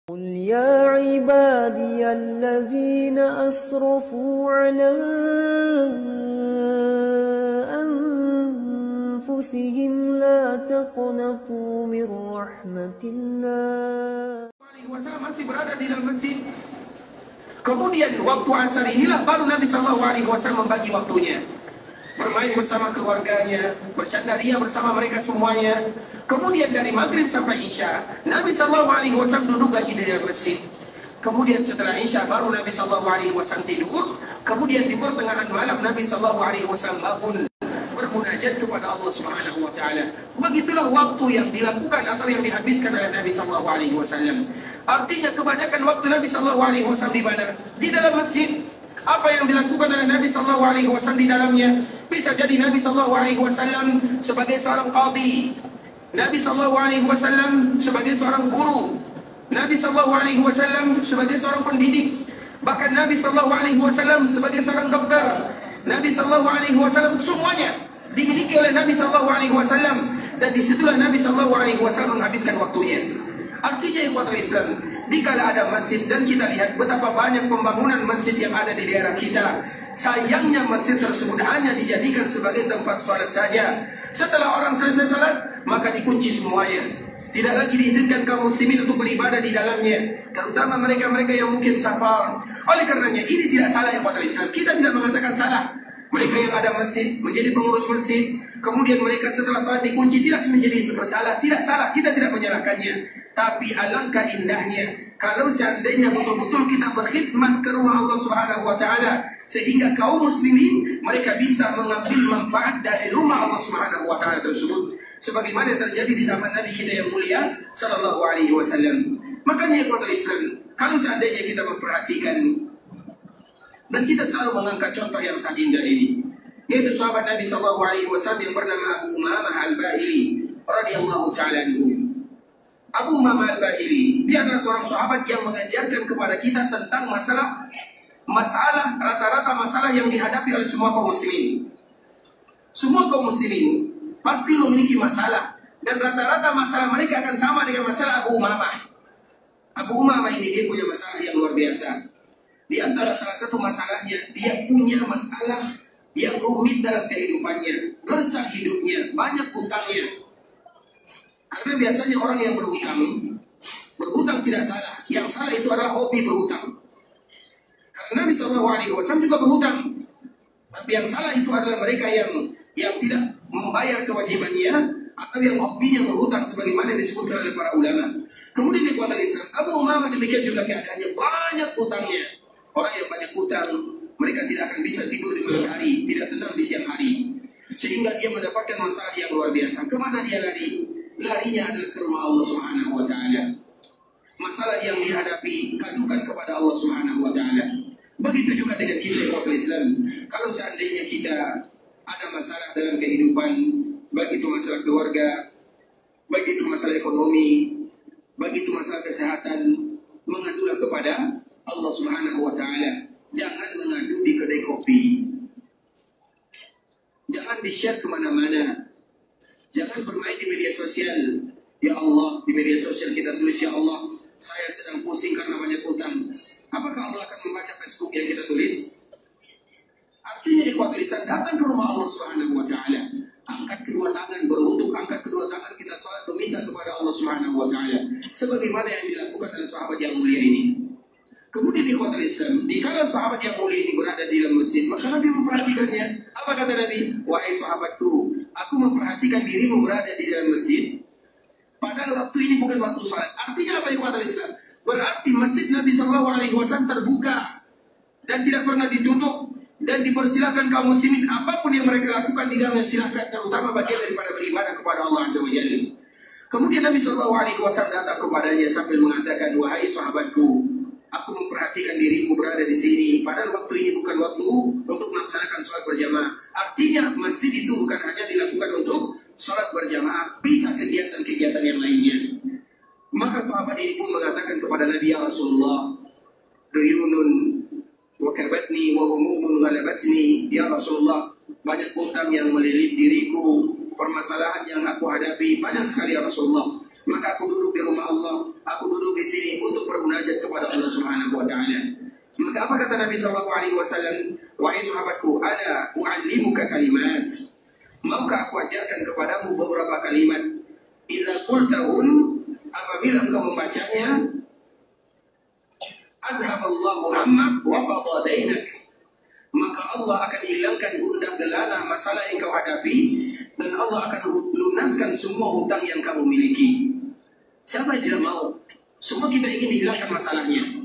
قل يا عبادي الذين أسرفوا على أنفسهم لا تقنطوا من رحمة الله. Masih berada di dalam masjid. Kemudian waktu asar inilah baru Nabi SAW membagi waktunya, bermain bersama keluarganya, bercandaria bersama mereka semuanya. Kemudian dari maghrib sampai isya, Nabi SAW duduk lagi di dalam masjid. Kemudian setelah isya baru Nabi SAW tidur. Kemudian di pertengahan malam Nabi SAW bangun bermunajat kepada Allah Subhanahu wa taala. Begitulah waktu yang dilakukan atau yang dihabiskan oleh Nabi SAW. Artinya kebanyakan waktu Nabi SAW di mana? Di dalam masjid. Apa yang dilakukan oleh Nabi SAW di dalamnya? Bisa jadi Nabi SAW sebagai seorang qadhi, Nabi SAW sebagai seorang guru, Nabi SAW sebagai seorang pendidik, bahkan Nabi SAW sebagai seorang dokter, Nabi SAW semuanya dimiliki oleh Nabi SAW, dan disitulah Nabi SAW menghabiskan waktunya. Artinya ikhwatul Islam, dikala ada masjid dan kita lihat betapa banyak pembangunan masjid yang ada di daerah kita, sayangnya masjid tersebut hanya dijadikan sebagai tempat sholat saja. Setelah orang selesai sholat, maka dikunci semuanya. Tidak lagi diizinkan kaum muslimin untuk beribadah di dalamnya, terutama mereka-mereka yang mungkin safar. Oleh karenanya ini tidak salah ya ikhwatul Islam. Kita tidak mengatakan salah. Mereka yang ada masjid menjadi pengurus masjid, kemudian mereka setelah sholat dikunci, tidak menjadi bersalah. Tidak salah, kita tidak menyalahkannya. Tapi alangkah indahnya kalau seandainya betul-betul kita berkhidmat ke rumah Allah Subhanahu wa taala, sehingga kaum muslimin mereka bisa mengambil manfaat dari rumah Allah Subhanahu wa taala tersebut, sebagaimana yang terjadi di zaman Nabi kita yang mulia sallallahu alaihi wasallam. Makanya ikhwatul Islam, kalau seandainya kita memperhatikan dan kita selalu mengangkat contoh yang sangat indah ini, yaitu sahabat Nabi sallallahu alaihi wasallam yang bernama Abu Umamah Al-Bahili radhiyallahu taala anhu. Abu Umamah Al-Bahili, dia adalah seorang sahabat yang mengajarkan kepada kita tentang masalah rata-rata masalah yang dihadapi oleh semua kaum muslimin. Semua kaum muslimin pasti memiliki masalah, dan rata-rata masalah mereka akan sama dengan masalah Abu Umamah. Abu Umamah ini dia punya masalah yang luar biasa. Di antara salah satu masalahnya, dia punya masalah yang rumit dalam kehidupannya, gersang hidupnya, banyak hutangnya. Karena biasanya orang yang berhutang tidak salah. Yang salah itu adalah hobi berhutang. Karena Nabi SAW juga berhutang. Tapi yang salah itu adalah mereka yang tidak membayar kewajibannya, atau yang hobinya berhutang sebagaimana yang disebutkan oleh para ulama. Kemudian di kuatan Islam, Abu Umamah demikian juga keadaannya, banyak hutangnya. Orang yang banyak hutang, mereka tidak akan bisa tidur di malam hari, tidak tenang di siang hari, sehingga dia mendapatkan masalah yang luar biasa. Kemana dia lari? Larinya adalah ke rumah Allah Subhanahu wa taala. Masalah yang dihadapi, kadukan kepada Allah Subhanahu wa taala. Begitu juga dengan kita ikhwatul Islam. Kalau seandainya kita ada masalah dalam kehidupan, baik itu masalah keluarga, baik itu masalah ekonomi, baik itu masalah kesehatan, mengadulah kepada Allah Subhanahu wa taala. Jangan mengadu di kedai kopi. Jangan di-share kemana-mana. Jangan bermain di media sosial. Ya Allah, di media sosial kita tulis, ya Allah, saya sedang pusing karena banyak utang. Apakah Allah akan membaca Facebook yang kita tulis? Artinya ikhwatul Islam, datang ke rumah Allah Subhanahu wa taala, angkat kedua tangan berwudhu, angkat kedua tangan kita salat meminta kepada Allah Subhanahu wa taala, sebagaimana yang dilakukan oleh sahabat yang mulia ini. Kemudian ikhwatul Islam, dikala sahabat yang mulia ini berada di dalam masjid, maka Nabi memperhatikannya. Apa kata Nabi? Wahai sahabatku, aku memperhatikan dirimu berada di dalam masjid, padahal waktu ini bukan waktu salat. Artinya apa ikhwatul Islam? Berarti masjid Nabi SAW terbuka dan tidak pernah ditutup, dan dipersilakan kaum muslimin apapun yang mereka lakukan di dalamnya silakan, terutama bagian daripada beribadah kepada Allah Azza wa Jalla. Kemudian Nabi SAW datang kepadanya sambil mengatakan, wahai sahabatku, aku memperhatikan dirimu berada di sini, padahal waktu ini bukan waktu untuk melaksanakan sholat berjamaah. Artinya masjid itu bukan hanya dilakukan untuk sholat berjamaah, bisa kegiatan-kegiatan yang lainnya. Maka sahabat ini pun mengatakan kepada Nabi, ya Rasulullah, duyunun wakabatni wa humumun ghalabatni. Ya Rasulullah, banyak hutang yang melilit diriku, permasalahan yang aku hadapi banyak sekali ya Rasulullah. Maka aku duduk di rumah Allah, aku duduk di sini untuk Apa kata Nabi SAW? Wahai sahabatku, ala u'allimuka kalimat. Maukah aku ajarkan kepadamu beberapa kalimat? Idza qultahun, apabila engkau membacanya, azhaballahu hammak wa qada dainak. Maka Allah akan hilangkan gundah gelana masalah yang kau hadapi, dan Allah akan lunaskan semua hutang yang kamu miliki. Siapa yang tidak mau? Semua kita ingin dihilangkan masalahnya.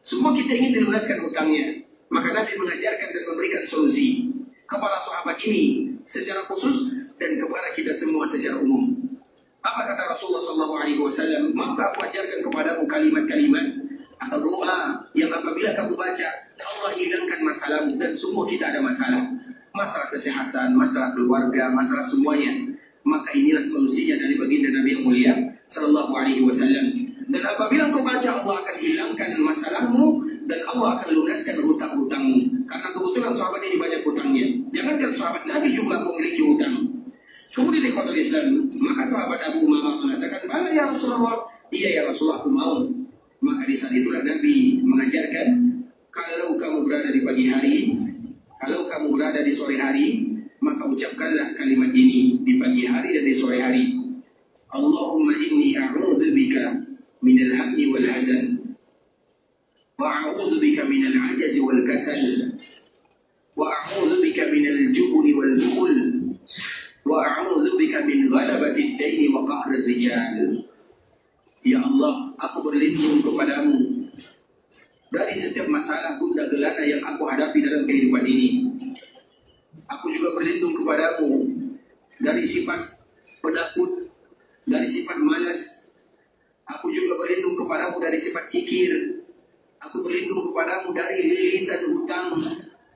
Semua kita ingin dilunaskan hutangnya. Maka Nabi mengajarkan dan memberikan solusi kepada sahabat ini secara khusus dan kepada kita semua secara umum. Apa kata Rasulullah SAW? Maka aku ajarkan kepadamu kalimat-kalimat atau doa yang apabila kamu baca, Allah hilangkan masalahmu. Dan semua kita ada masalah. Masalah kesehatan, masalah keluarga, masalah semuanya. Maka inilah solusinya dari baginda Nabi yang mulia SAW. Dan apabila engkau baca, Allah akan hilangkan masalahmu dan Allah akan lunaskan hutang-hutangmu. Karena kebetulan sahabat ini banyak hutangnya. Jangankan sahabat, Nabi juga memiliki hutang. Kemudian di khotbah Islam, maka sahabat Abu Umamah mengatakan, "Bala ya Rasulullah." "Iya ya Rasulullah, aku mau." Maka di saat itulah Nabi mengajarkan, kalau kamu berada di pagi hari, kalau kamu berada di sore hari, maka ucapkanlah kalimat ini di pagi hari dan di sore hari. Allahumma inni a'udzubika minal hammi wal hazan, wa a'udzubika minal ajazi wal kasal, wa a'udzubika minal jubni wal bukhul, wa a'udzubika min ghalabati ad-daini wa qahri ar-rijal. Ya Allah, aku berlindung kepadamu dari setiap masalah gundah gelana yang aku hadapi dalam kehidupan ini. Aku juga berlindung kepadamu dari sifat penakut, dari sifat malas. Aku juga berlindung kepadamu dari sifat kikir. Aku berlindung kepadamu dari lilitan hutang.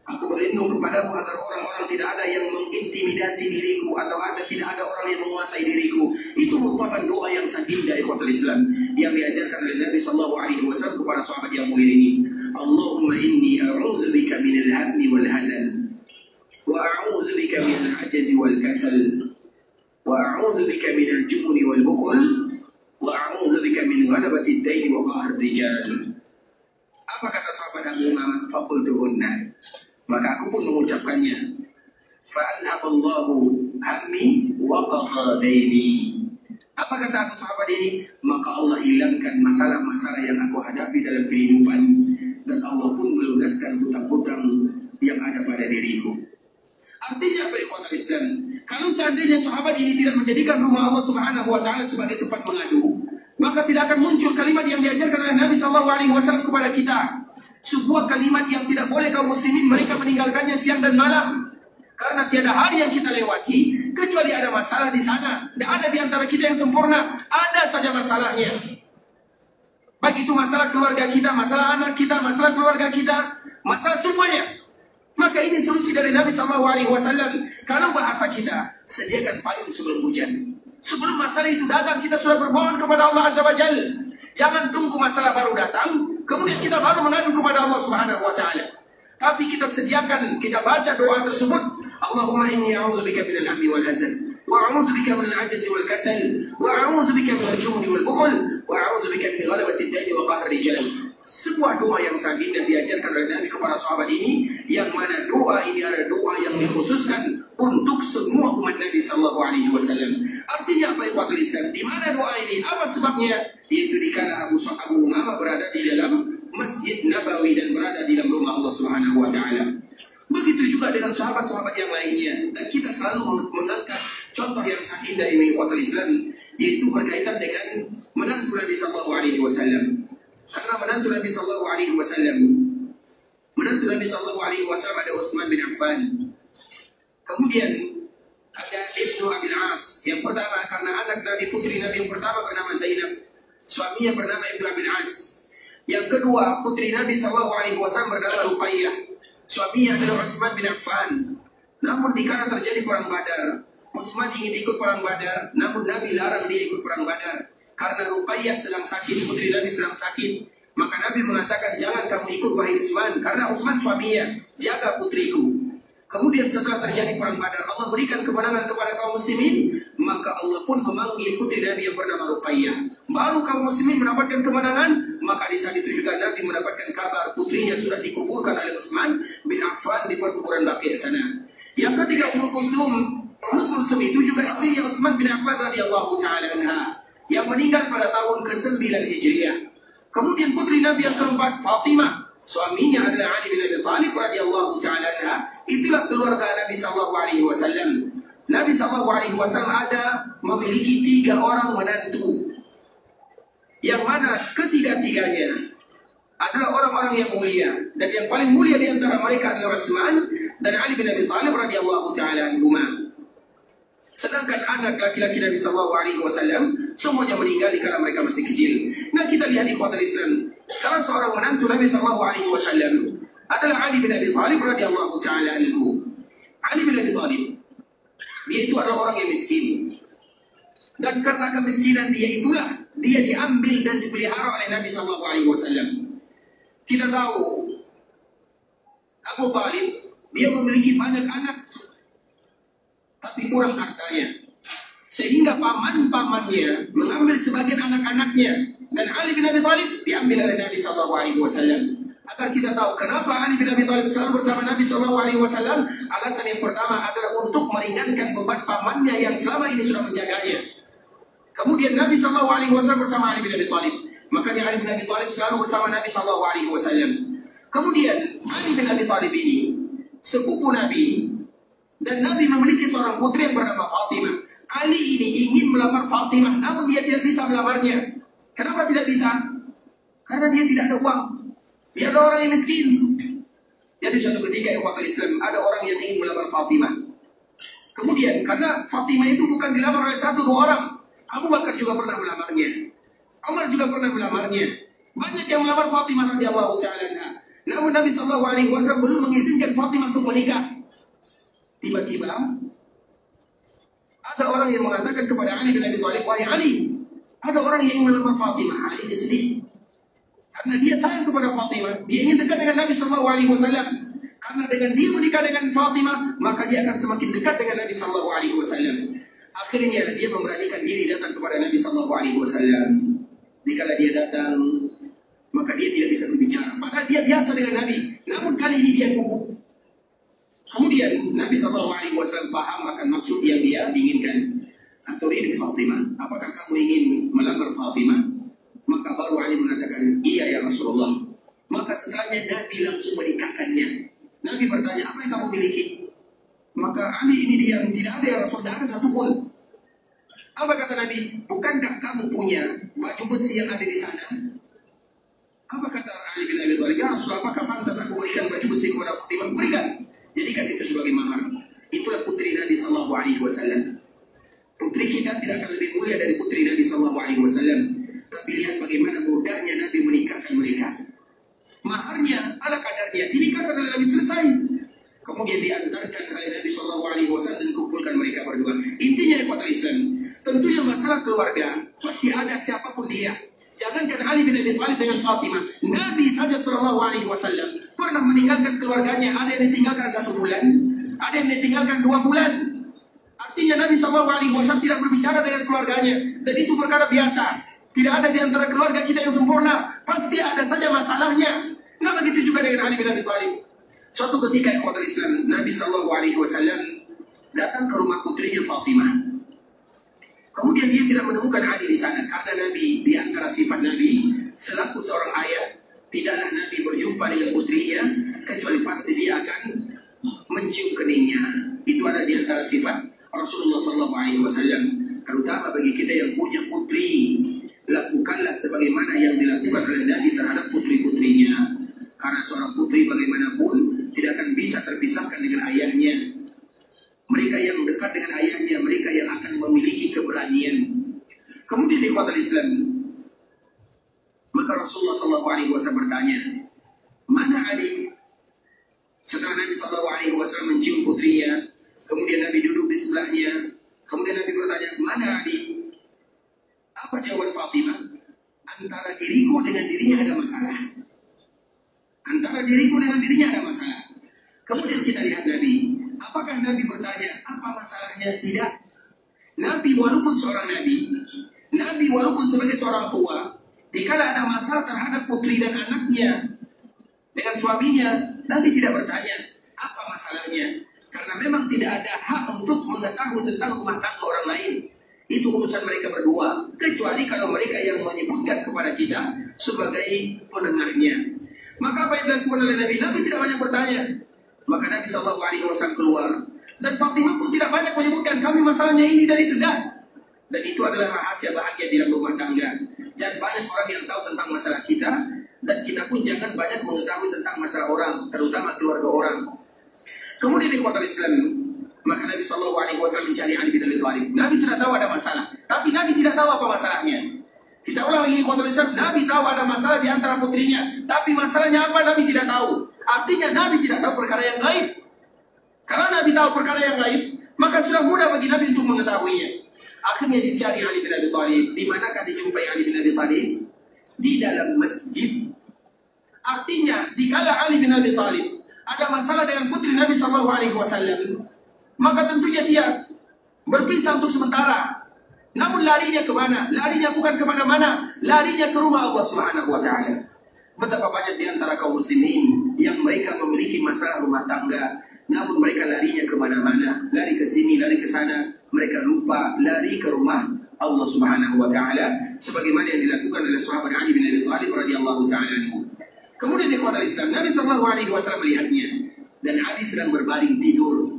Aku berlindung kepadamu agar orang-orang tidak ada yang mengintimidasi diriku, atau tidak ada orang yang menguasai diriku. Itu merupakan doa yang sangat indah ikhwatul Islam yang diajarkan oleh Nabi SAW kepada sahabat yang mulia ini. Allahumma inni a'udzubika minal hammi wal hazan, wa a'udzubika minal ajazi wal kasal, wa a'udzubika minal jubni wal bukhul, wa a'udzubika min ghalabati ad-daini wa qahri ar-rijal. Apa kata sahabat Abu Umamah? Faqultuhunna. Maka aku pun mengucapkannya. Fa'adhaballahu hammi wa qada daini. Apa kata aku sahabat ini? Maka Allah hilangkan masalah-masalah yang aku hadapi dalam kehidupan, dan Allah pun melunaskan hutang-hutang yang ada pada diriku. Artinya apa ikhwatul Islam? Kalau seandainya sahabat ini tidak menjadikan rumah Allah Subhanahu wa taala sebagai tempat mengadu, maka tidak akan muncul kalimat yang diajarkan oleh Nabi SAW kepada kita. Sebuah kalimat yang tidak boleh kaum muslimin mereka meninggalkannya siang dan malam. Karena tiada hari yang kita lewati kecuali ada masalah di sana. Tidak ada di antara kita yang sempurna. Ada saja masalahnya. Baik itu masalah keluarga kita, masalah anak kita, masalah keluarga kita, masalah semuanya. Maka ini solusi dari Nabi SAW. Kalau bahasa kita, sediakan payung sebelum hujan. Sebelum masalah itu datang, kita sudah bermohon kepada Allah Azza wa Jalla. Jangan tunggu masalah baru datang, kemudian kita baru mengadu kepada Allah Subhanahu wa taala. Tapi kita sediakan, kita baca doa tersebut. Allahumma inni a'udzubika minal hammi wal hazan, wa a'udzubika minal ajzi wal kasal, wa a'udzubika minal jubni wal bukhul, wa a'udzubika min ghalabati ad-daini wa qahri rijal. Sebuah doa yang sangat indah diajarkan oleh Nabi kepada sahabat ini, yang mana doa ini adalah doa yang dikhususkan untuk semua umat Nabi SAW. Artinya apa ikhwatul Islam? Di mana doa ini? Apa sebabnya? Yaitu dikala Abu Umamah berada di dalam Masjid Nabawi dan berada di dalam rumah Allah Subhanahu wa taala. Begitu juga dengan sahabat-sahabat yang lainnya. Dan kita selalu mengangkat contoh yang sangat indah ini ikhwatul Islam, yaitu berkaitan dengan menantu Nabi SAW. Karena menantu Nabi SAW ada Utsman bin Affan. Kemudian ada Ibnu Abil As. Yang pertama karena anak Nabi, putri Nabi yang pertama bernama Zainab, suaminya bernama Ibnu Abil As. Yang kedua putri Nabi SAW bernama Ruqayyah, suaminya adalah Utsman bin Affan. Namun dikala terjadi perang Badar, Utsman ingin ikut perang Badar, namun Nabi larang dia ikut perang Badar. Karena Ruqayyah sedang sakit, putri Nabi sedang sakit. Maka Nabi mengatakan, jangan kamu ikut wahai Utsman, karena Utsman suaminya, jaga putriku. Kemudian setelah terjadi perang Badar, Allah berikan kemenangan kepada kaum muslimin, maka Allah pun memanggil putri Nabi yang bernama Ruqayyah. Baru kaum muslimin mendapatkan kemenangan, maka di saat itu juga Nabi mendapatkan kabar putrinya sudah dikuburkan oleh Utsman bin Affan di perkuburan Baqi' sana. Yang ketiga, Ummul Kulsum. Ummul Kulsum itu juga istrinya Utsman bin Affan radhiyallahu taala anha, yang meninggal pada tahun ke-9 Hijriah. Kemudian putri Nabi yang keempat, Fatimah. Suaminya adalah Ali bin Abi Thalib radhiyallahu taala anha. Itulah keluarga Nabi sallallahu alaihi wasallam. Nabi sallallahu alaihi wasallam ada memiliki 3 orang menantu, yang mana ketiga-tiganya adalah orang-orang yang mulia, dan yang paling mulia di antara mereka adalah Utsman dan Ali bin Abi Thalib radhiyallahu taala anhuma. Sedangkan anak laki-laki Nabi sallallahu alaihi wasallam semuanya meninggal di kala mereka masih kecil. Nah, kita lihat di ikhwatul Islam, salah seorang menantu Nabi sallallahu alaihi wasallam adalah Ali bin Abi Thalib radhiyallahu taala anhu. Ali bin Abi Thalib, dia itu adalah orang yang miskin. Dan karena kemiskinan dia itulah dia diambil dan dipelihara oleh Nabi sallallahu alaihi wasallam. Kita tahu Abu Thalib dia memiliki banyak anak, tapi kurang hartanya, sehingga paman-pamannya mengambil sebagian anak-anaknya, dan Ali bin Abi Thalib diambil oleh Nabi sallallahu alaihi wasallam. Agar kita tahu kenapa Ali bin Abi Thalib selalu bersama Nabi sallallahu alaihi wasallam. Alasan yang pertama adalah untuk meringankan beban pamannya yang selama ini sudah menjaganya. Kemudian Nabi sallallahu alaihi wasallam bersama Ali bin Abi Thalib. Makanya Ali bin Abi Thalib selalu bersama Nabi sallallahu alaihi wasallam. Kemudian Ali bin Abi Thalib ini sepupu Nabi, dan Nabi memiliki seorang putri yang bernama Fatimah. Ali ini ingin melamar Fatimah, namun dia tidak bisa melamarnya. Kenapa tidak bisa? Karena dia tidak ada uang. Dia ada orang yang miskin. Jadi suatu ketika ikhwatul Islam, ada orang yang ingin melamar Fatimah. Kemudian karena Fatimah itu bukan dilamar oleh 1-2 orang, Abu Bakar juga pernah melamarnya, Umar juga pernah melamarnya. Banyak yang melamar Fatimah radhiyallahu taala anha. Namun Nabi sallallahu alaihi wasallam belum mengizinkan Fatimah untuk menikah. Tiba-tiba ada orang yang mengatakan kepada Ali bin Abi Thalib, "Wahai Ali, ada orang yang ingin melamar Fatimah." Ali ini sedih karena dia sayang kepada Fatimah. Dia ingin dekat dengan Nabi sallallahu alaihi wasallam. Karena dengan dia menikah dengan Fatimah, maka dia akan semakin dekat dengan Nabi sallallahu alaihi wasallam. Akhirnya dia memberanikan diri datang kepada Nabi sallallahu alaihi wasallam. Dikala dia datang, maka dia tidak bisa berbicara. Padahal dia biasa dengan Nabi. Namun kali ini dia gugup. Kemudian Nabi sallallahu alaihi wasallam paham akan maksud yang dia inginkan. Aturidu Fatimah, apakah kamu ingin melamar Fatimah? Maka baru Ali mengatakan, iya ya Rasulullah. Maka setelahnya Nabi langsung menikahkannya. Nabi bertanya, apa yang kamu miliki? Maka Ali ini dia tidak ada ya Rasul, tidak ada satupun. Apa kata Nabi? Bukankah kamu punya baju besi yang ada di sana? Apa kata Ali bin Abi Thalib? Ya Rasul, apakah pantas aku berikan baju besi kepada Fatimah? Berikan. Jadikan itu sebagai mahar. Itulah putri Nabi sallallahu alaihi wasallam. Putri kita tidak akan lebih mulia dari putri Nabi sallallahu alaihi wasallam. Tapi lihat bagaimana mudahnya Nabi menikahkan mereka. Maharnya ala kadarnya, dinikahkan oleh Nabi selesai. Kemudian diantarkan oleh Nabi sallallahu alaihi wasallam dan kumpulkan mereka berdua. Intinya ikhwatul Islam, tentunya masalah keluarga pasti ada siapapun dia. Jangankan Ali bin Abi Thalib dengan Fatimah, Nabi saja sallallahu alaihi wasallam pernah meninggalkan keluarganya. Ada yang ditinggalkan 1 bulan, ada yang ditinggalkan 2 bulan. Artinya Nabi sallallahu alaihi wasallam tidak berbicara dengan keluarganya, dan itu perkara biasa. Tidak ada di antara keluarga kita yang sempurna, pasti ada saja masalahnya. Nah, begitu juga dengan Ali bin Abi Thalib. Suatu ketika ikhwatul Islam, Nabi sallallahu alaihi wasallam datang ke rumah putrinya Fatimah. Kemudian dia tidak menemukan Ali di sana, karena Nabi, di antara sifat Nabi selaku seorang ayah, tidaklah Nabi berjumpa dengan putrinya kecuali pasti dia akan mencium keningnya. Itu ada di antara sifat Rasulullah sallallahu alaihi wasallam. Terutama bagi kita yang punya putri, lakukanlah sebagaimana yang dilakukan oleh Nabi terhadap putri-putrinya. Karena seorang putri bagaimanapun tidak akan bisa terpisahkan dengan ayahnya. Mereka yang dekat dengan ayahnya, mereka yang akan memiliki keberanian. Kemudian di ikhwatul Islam, maka Rasulullah SAW bertanya, mana Ali? Setelah Nabi SAW mencium putrinya, kemudian Nabi duduk di sebelahnya, kemudian Nabi bertanya, mana Ali? Apa jawaban Fatimah? Antara diriku dengan dirinya ada masalah. Antara diriku dengan dirinya ada masalah. Kemudian kita lihat Nabi Apakah Nabi bertanya, apa masalahnya? Tidak. Nabi walaupun seorang Nabi, Nabi walaupun sebagai seorang tua, dikala ada masalah terhadap putri dan anaknya dengan suaminya, Nabi tidak bertanya, apa masalahnya? Karena memang tidak ada hak untuk mengetahui tentang rumah tangga orang lain. Itu urusan mereka berdua, kecuali kalau mereka yang menyebutkan kepada kita sebagai pendengarnya. Maka apa yang dilakukan oleh Nabi? Nabi tidak banyak bertanya. Maka Nabi SAW keluar. Dan Fatimah pun tidak banyak menyebutkan kami masalahnya ini dan itu. Dan itu adalah rahasia bahagia di dalam rumah tangga. Jangan banyak orang yang tahu tentang masalah kita, dan kita pun jangan banyak mengetahui tentang masalah orang, terutama keluarga orang. Kemudian di kota Islam, maka Nabi SAW mencari Ali bin Abi Thalib. Nabi sudah tahu ada masalah, tapi Nabi tidak tahu apa masalahnya. Kita ulang lagi kota Islam, Nabi tahu ada masalah di antara putrinya, tapi masalahnya apa Nabi tidak tahu. Artinya Nabi tidak tahu perkara yang gaib. Kalau Nabi tahu perkara yang gaib, maka sudah mudah bagi Nabi untuk mengetahuinya. Akhirnya dicari Ali bin Abi Thalib. Di manakah dijumpai Ali bin Abi Thalib? Di dalam masjid. Artinya, dikala Ali bin Abi Thalib ada masalah dengan putri Nabi SAW, maka tentunya dia berpisah untuk sementara. Namun larinya kemana? Larinya bukan kemana-mana, larinya ke rumah Allah Subhanahu Wa Taala. Betapa banyak di antara kaum muslimin yang mereka memiliki masalah rumah tangga, namun mereka larinya kemana-mana, lari ke sini, lari ke sana, mereka lupa lari ke rumah Allah Subhanahu Wa Taala, sebagaimana yang dilakukan oleh sahabat Ali bin Abi Thalib radhiyallahu taala anhu. Kemudian di kota Islam, Nabi SAW melihatnya, dan Ali sedang berbaring tidur.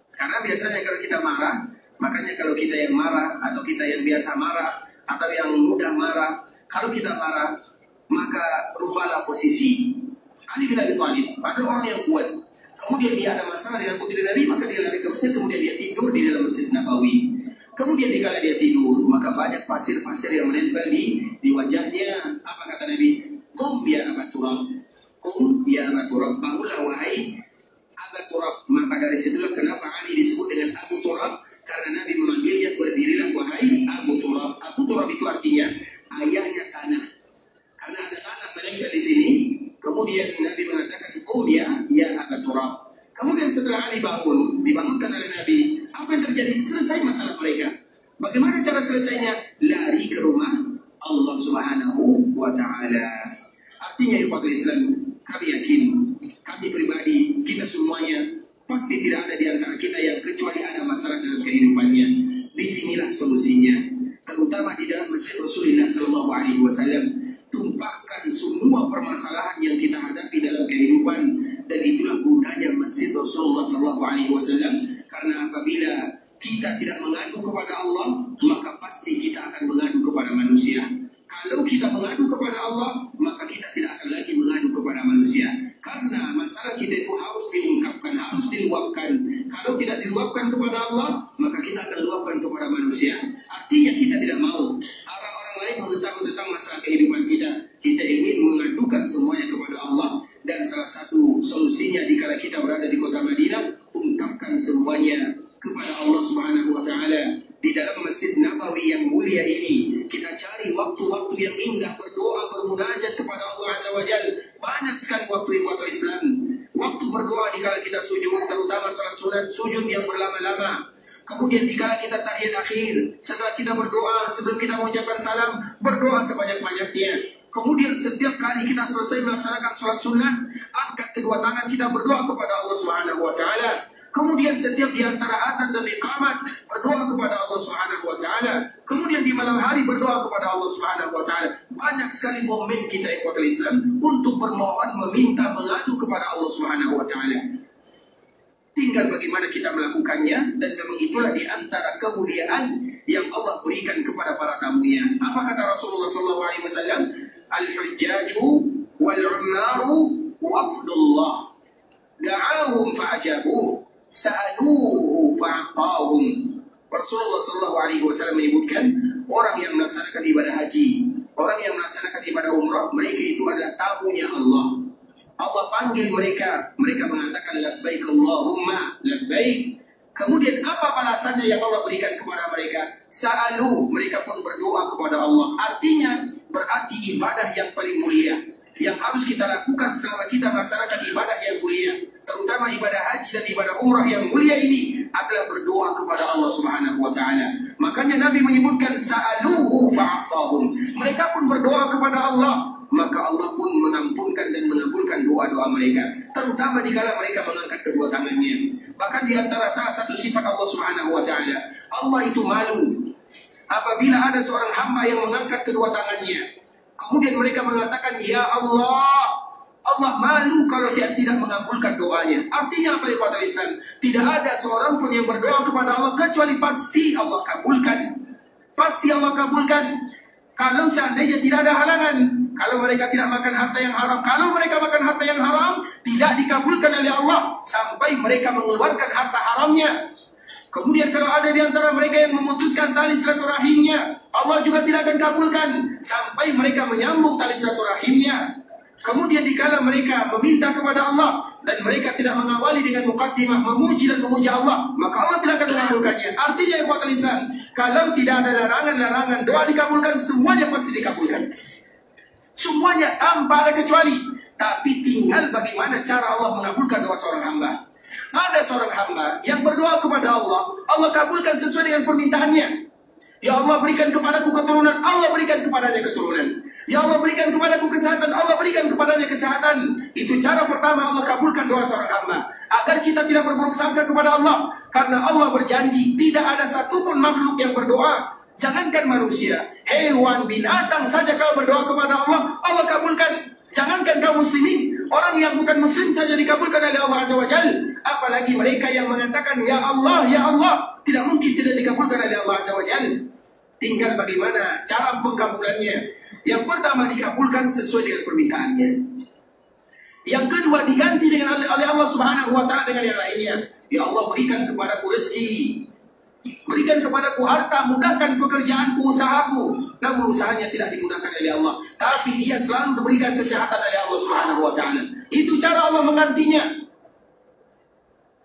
Karena biasanya kalau kita marah, makanya kalau kita yang marah, atau kita yang biasa marah, atau yang mudah marah, kalau kita marah, maka rubahlah posisi. Ali bin Abi Thalib adalah orang yang kuat. Kemudian dia ada masalah dengan putri Nabi, maka dia lari ke masjid, kemudian dia tidur di dalam Masjid Nabawi. Kemudian dikala dia tidur, maka banyak pasir-pasir yang menempel di wajahnya. Apa kata Nabi? Qum ya Aba Turab. Qum ya Aba Turab. Bangunlah wahai Aba Turab. Maka dari situlah kenapa Ali disebut dengan Abu Turab, karena Nabi memanggilnya, berdirilah wahai Abu Turab. Abu Turab itu artinya ayahnya tanah. Karena ada tanah menempel di sini. Kemudian Nabi mengatakan Qum ya Aba Turab. Kemudian setelah Ali bangun, dibangunkan oleh Nabi, apa yang terjadi? Selesai masalah mereka. Bagaimana cara selesainya? Lari ke rumah Allah Subhanahu Wa Taala. Artinya ikhwatul Islam, kami yakin, kami pribadi, kita semuanya pasti tidak ada di antara kita yang kecuali ada masalah dalam kehidupannya. Disinilah solusinya, terutama di dalam masjid Rasulullah SAW. Tumpahkan semua permasalahan yang kita hadapi dalam kehidupan, dan itulah gunanya masjid Rasulullah SAW. Karena apabila kita tidak mengadu kepada Allah, maka pasti kita akan mengadu kepada manusia. Kalau kita mengadu kepada Allah, maka kita tidak akan lagi mengadu kepada manusia. Karena masalah kita itu harus diungkapkan, harus diluapkan. Kalau tidak diluapkan kepada Allah, maka kita akan luapkan kepada manusia. Artinya kita tidak mau orang lain mengetahui tentang masalah kehidupan kita. Kita ingin mengadukan semuanya kepada Allah. Dan salah satu solusinya dikala kita berada di kota Madinah, ungkapkan semuanya kepada Allah Subhanahu Wa Taala. Di dalam Masjid Nabawi yang mulia ini, kita cari waktu-waktu yang indah berdoa, bermunajat kepada Allah Azza wa Jalla. Banyak sekali waktu ikhwatul Islam. Waktu berdoa dikala kita sujud, terutama salat sunat, sujud yang berlama-lama. Kemudian dikala kita tahiyat akhir, setelah kita berdoa, sebelum kita mengucapkan salam, berdoa sebanyak-banyaknya. Kemudian setiap kali kita selesai melaksanakan salat sunat, angkat kedua tangan kita berdoa kepada Allah Subhanahu Wa Taala. Kemudian setiap di antara azan dan iqamat berdoa kepada Allah Subhanahu Wa Taala. Kemudian di malam hari berdoa kepada Allah Subhanahu Wa Taala. Banyak sekali momen kita ikhwatul Islam untuk bermohon, meminta, mengadu kepada Allah Subhanahu Wa Taala. Tinggal bagaimana kita melakukannya, dan memang itulah di antara kemuliaan yang Allah berikan kepada para tamunya. Apa kata Rasulullah SAW? Al-hujjaju wal-ummaru wafdullah, da'ahum fa'ajabu, sa'aluhu fa'aqahum. Rasulullah SAW menyebutkan, orang yang melaksanakan ibadah haji, orang yang melaksanakan ibadah umrah, mereka itu adalah tamunya Allah. Allah panggil mereka, mereka mengatakan labbaik Allahumma labbaik. Kemudian apa balasannya yang Allah berikan kepada mereka? Sa'alu, mereka pun berdoa kepada Allah. Artinya berarti ibadah yang paling mulia yang harus kita lakukan selama kita melaksanakan ibadah yang mulia, terutama utama ibadah haji dan ibadah umrah yang mulia ini adalah berdoa kepada Allah Subhanahu wa taala. Makanya Nabi menyebutkan sa'aluhu fa'atahum. Mereka pun berdoa kepada Allah, maka Allah pun mengampunkan dan mengabulkan doa-doa mereka, terutama dikala mereka mengangkat kedua tangannya. Bahkan di antara salah satu sifat Allah Subhanahu wa taala, Allah itu malu apabila ada seorang hamba yang mengangkat kedua tangannya, kemudian mereka mengatakan, "Ya Allah." Allah malu kalau dia tidak mengabulkan doanya. Artinya apa, ikhwatul Islam? Tidak ada seorang pun yang berdoa kepada Allah kecuali pasti Allah kabulkan. Pasti Allah kabulkan. Kalau seandainya tidak ada halangan, kalau mereka tidak makan harta yang haram, kalau mereka makan harta yang haram, tidak dikabulkan oleh Allah sampai mereka mengeluarkan harta haramnya. Kemudian kalau ada di antara mereka yang memutuskan tali silaturahimnya, Allah juga tidak akan kabulkan sampai mereka menyambung tali silaturahimnya. Kemudian dikala mereka meminta kepada Allah dan mereka tidak mengawali dengan muqaddimah memuji dan memuja Allah, maka Allah tidak akan mengabulkannya. Artinya ikhwatul Islam, kalau tidak ada larangan-larangan, doa dikabulkan, semuanya pasti dikabulkan. Semuanya tanpa ada kecuali. Tapi tinggal bagaimana cara Allah mengabulkan doa seorang hamba. Ada seorang hamba yang berdoa kepada Allah, Allah kabulkan sesuai dengan permintaannya. Ya Allah, berikan kepadaku keturunan, Allah berikan kepadanya keturunan. Ya Allah, berikan kepadaku kesehatan, Allah berikan kepadanya kesehatan. Itu cara pertama Allah kabulkan doa seorang hamba, agar kita tidak berburuk sangka kepada Allah. Karena Allah berjanji tidak ada satupun makhluk yang berdoa, jangankan manusia, hewan, binatang saja kalau berdoa kepada Allah, Allah kabulkan. Jangankan kaum muslimin, orang yang bukan muslim saja dikabulkan oleh Allah Azza wa Jalla. Apalagi mereka yang mengatakan ya Allah, tidak mungkin tidak dikabulkan oleh Allah Azza wa Jalla. Tinggal bagaimana cara pengkabulannya. Yang pertama, dikabulkan sesuai dengan permintaannya. Yang kedua, diganti dengan oleh Allah Subhanahu wa taala dengan yang lainnya. Ya Allah, berikan kepadaku rezeki, berikan kepadaku harta, mudahkan pekerjaanku, usahaku. Namun usahanya tidak dimudahkan oleh Allah, tapi dia selalu diberikan kesehatan oleh Allah Subhanahu wa taala. Itu cara Allah menggantinya.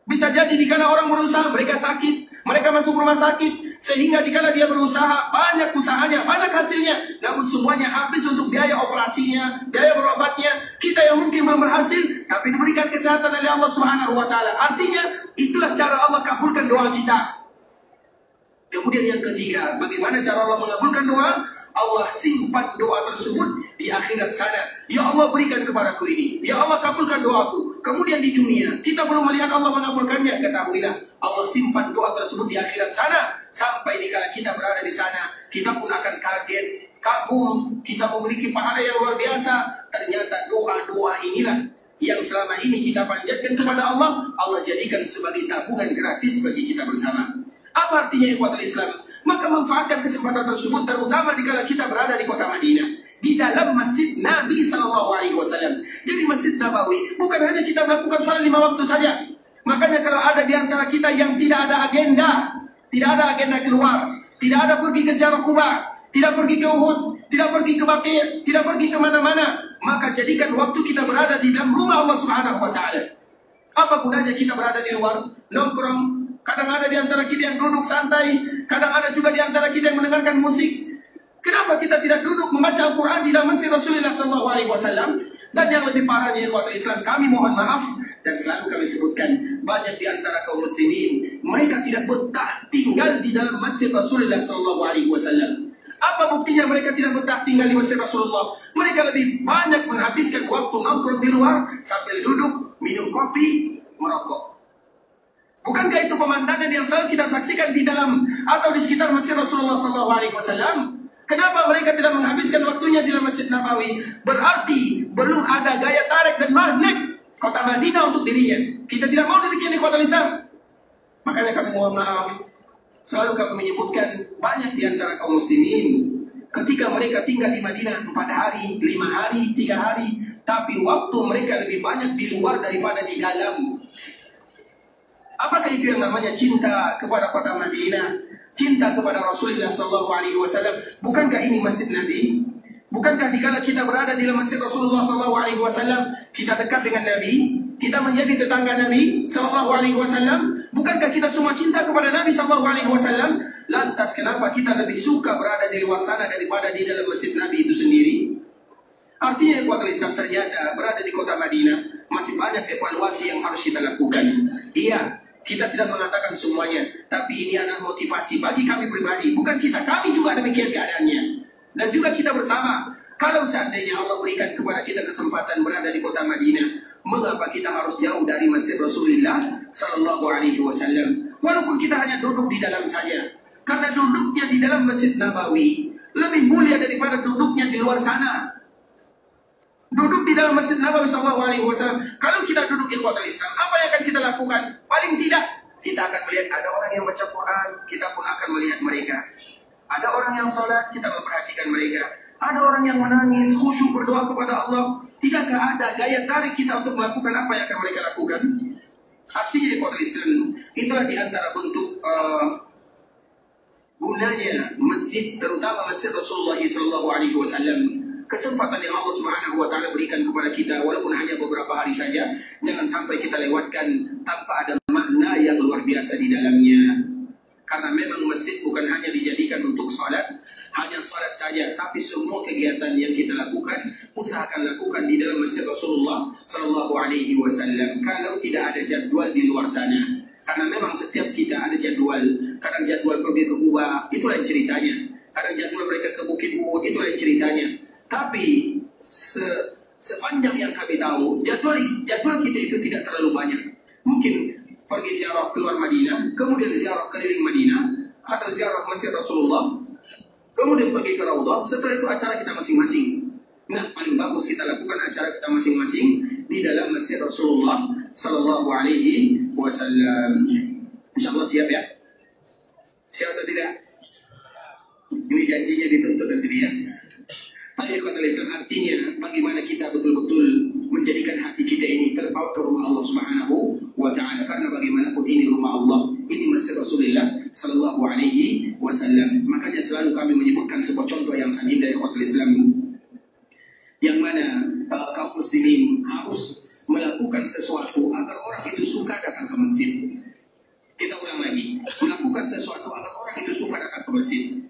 Bisa jadi dikala orang berusaha, mereka sakit, mereka masuk rumah sakit, sehingga dikala dia berusaha, banyak usahanya, banyak hasilnya, namun semuanya habis untuk biaya operasinya, biaya berobatnya. Kita yang mungkin belum berhasil, tapi diberikan kesehatan oleh Allah Subhanahu wa taala. Artinya itulah cara Allah kabulkan doa kita. Kemudian yang ketiga, bagaimana cara Allah mengabulkan doa? Allah simpan doa tersebut di akhirat sana. Ya Allah, berikan kepadaku ini. Ya Allah, kabulkan doaku. Kemudian di dunia, kita belum melihat Allah mengabulkannya. Ketahuilah, Allah simpan doa tersebut di akhirat sana. Sampai dikala kita berada di sana, kita pun akan kaget, kagum. Kita memiliki pahala yang luar biasa. Ternyata doa-doa inilah yang selama ini kita panjatkan kepada Allah, Allah jadikan sebagai tabungan gratis bagi kita bersama. Apa artinya ikhwatul Islam? Maka manfaatkan kesempatan tersebut, terutama dikala kita berada di kota Madinah, di dalam masjid Nabi SAW. Jadi masjid Nabawi bukan hanya kita melakukan sholat 5 waktu saja. Makanya kalau ada di antara kita yang tidak ada agenda, tidak ada agenda keluar, tidak ada pergi ke ziarah Quba, tidak pergi ke Uhud, tidak pergi ke Baqi', tidak pergi kemana-mana, maka jadikan waktu kita berada di dalam rumah Allah Subhanahu wa taala. Apa gunanya kita berada di luar, nongkrong? Kadang ada di antara kita yang duduk santai, kadang ada juga di antara kita yang mendengarkan musik. Kenapa kita tidak duduk membaca Al-Quran di dalam masjid Rasulullah SAW? Dan yang lebih parahnya, ikhwatul Islam, kami mohon maaf dan selalu kami sebutkan, banyak di antara kaum muslimin mereka tidak betah tinggal di dalam masjid Rasulullah SAW. Apa buktinya mereka tidak betah tinggal di masjid Rasulullah? Mereka lebih banyak menghabiskan waktu nongkrong di luar sambil duduk minum kopi, merokok. Bukankah itu pemandangan yang selalu kita saksikan di dalam atau di sekitar masjid Rasulullah SAW? Kenapa mereka tidak menghabiskan waktunya di dalam Masjid Nabawi? Berarti belum ada gaya tarik dan magnet kota Madinah untuk dirinya. Kita tidak mau demikian di kota Islam. Makanya kami mohon maaf, selalu kami menyebutkan banyak di antara kaum muslimin ketika mereka tinggal di Madinah 4 hari, 5 hari, 3 hari, tapi waktu mereka lebih banyak di luar daripada di dalam. Apakah itu yang namanya cinta kepada kota Madinah, cinta kepada Rasulullah SAW? Bukankah ini masjid Nabi? Bukankah dikala kita berada di dalam masjid Rasulullah SAW, kita dekat dengan Nabi, kita menjadi tetangga Nabi SAW? Bukankah kita semua cinta kepada Nabi SAW? Lantas kenapa kita lebih suka berada di luar sana daripada di dalam masjid Nabi itu sendiri? Artinya ikhwatul Islam, ternyata berada di kota Madinah Masih banyak evaluasi yang harus kita lakukan. Iya, kita tidak mengatakan semuanya, tapi ini adalah motivasi bagi kami pribadi. Bukan kita, kami juga demikian keadaannya. Dan juga kita bersama. Kalau seandainya Allah berikan kepada kita kesempatan berada di kota Madinah, mengapa kita harus jauh dari Masjid Rasulullah Sallallahu Alaihi Wasallam? Walaupun kita hanya duduk di dalam saja, karena duduknya di dalam Masjid Nabawi lebih mulia daripada duduknya di luar sana. Duduk di dalam Masjid Nabawi Sallallahu Alaihi Wasallam. Kalau kita duduk di kota Islam, apa yang akan kita lakukan? Paling tidak kita akan melihat ada orang yang baca Quran, kita pun akan melihat mereka. Ada orang yang salat, kita memperhatikan mereka. Ada orang yang menangis, khusyuk berdoa kepada Allah. Tidakkah ada gaya tarik kita untuk melakukan apa yang akan mereka lakukan? Artinya di kota Islam, itulah di antara bentuk gunanya masjid, terutama Masjid Rasulullah SAW. Kesempatan yang Allah Subhanahu wa Ta'ala berikan kepada kita, walaupun hanya beberapa hari saja, jangan sampai kita lewatkan tanpa ada makna yang luar biasa di dalamnya. Karena memang masjid bukan hanya dijadikan untuk sholat, hanya sholat saja, tapi semua kegiatan yang kita lakukan, usahakan lakukan di dalam Masjid Rasulullah Sallallahu Alaihi Wasallam. Kalau tidak ada jadwal di luar sana, karena memang setiap kita ada jadwal. Kadang jadwal pergi ke Kuba, itulah yang ceritanya. Kadang jadwal mereka ke Bukit Uhud, itulah yang ceritanya. Tapi sepanjang yang kami tahu, jadwal kita itu tidak terlalu banyak. Mungkin pergi ziarah keluar Madinah, kemudian ziarah keliling Madinah, atau ziarah Masjid Rasulullah, kemudian pergi ke Raudhah. Setelah itu acara kita masing-masing. Nah, paling bagus kita lakukan acara kita masing-masing di dalam Masjid Rasulullah Sallallahu Alaihi Wasallam. InsyaAllah siap ya? Siap atau tidak? Ini janjinya dituntut nanti dia. Baik, kata Islam, artinya bagaimana kita betul-betul menjadikan hati kita ini terpaut ke rumah Allah Subhanahu wa Ta'ala. Karena bagaimanapun ini rumah Allah, ini Masjid Rasulullah Sallallahu Alaihi Wasallam. Makanya selalu kami menyebutkan sebuah contoh yang sanjing dari kota Islam, yang mana kaum muslimin harus melakukan sesuatu agar orang itu suka datang ke masjid. Kita ulang lagi, melakukan sesuatu agar orang itu suka datang ke masjid.